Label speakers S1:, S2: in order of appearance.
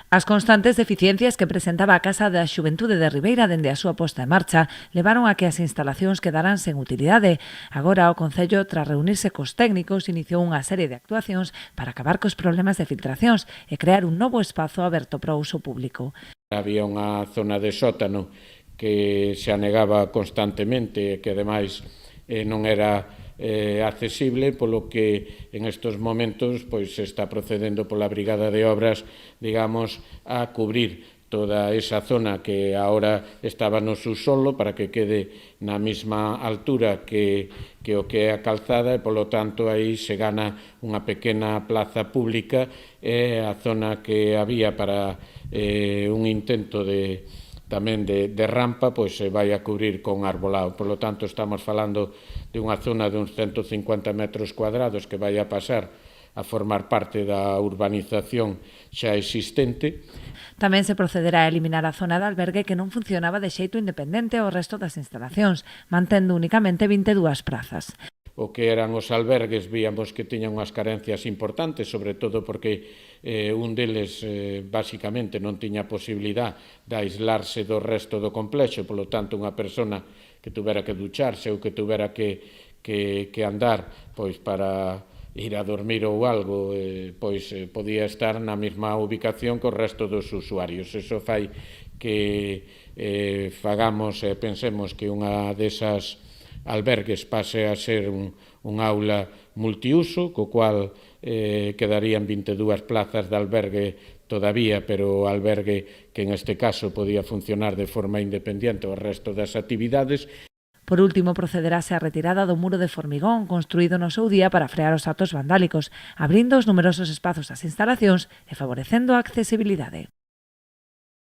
S1: As constantes deficiencias que presentaba a Casa da Xuventude de Ribeira dende a súa posta en marcha levaron a que as instalacións quedaran sen utilidade. Agora o Concello, tras reunirse cos técnicos, iniciou unha serie de actuacións para acabar cos problemas de filtracións e crear un novo espazo aberto para o uso público.
S2: Había unha zona de sótano que se anegaba constantemente e que ademais non era accesible, polo que en estes momentos pois se está procedendo pola Brigada de Obras, digamos, a cubrir toda esa zona que agora estaba no subsolo para que quede na mesma altura que o que é a calzada e, polo tanto, aí se gana unha pequena plaza pública e a zona que había para un intento tamén de rampa, pois se vai a cubrir con arbolado. Por lo tanto, estamos falando de unha zona de uns 150 metros cuadrados que vai a pasar a formar parte da urbanización xa existente.
S1: Tamén se procederá a eliminar a zona de albergue que non funcionaba de xeito independente ao resto das instalacións, mantendo únicamente 22 prazas.
S2: O que eran os albergues víamos que tiñan unhas carencias importantes, sobre todo porque un deles basicamente non tiña posibilidad de aislarse do resto do complexo, polo tanto unha persona que tuvera que ducharse ou que tuvera que andar pois para ir a dormir ou algo, pois podía estar na mesma ubicación que o resto dos usuarios. Eso fai que fagamos e pensemos que unha desas albergues pase a ser un aula multiuso, co cual quedarían 22 plazas de albergue todavía, pero o albergue que en este caso podía funcionar de forma independiente ao resto das actividades.
S1: Por último, procederase á retirada do muro de formigón construído no seu día para frear os actos vandálicos, abrindo os numerosos espazos das instalacións e favorecendo a accesibilidade.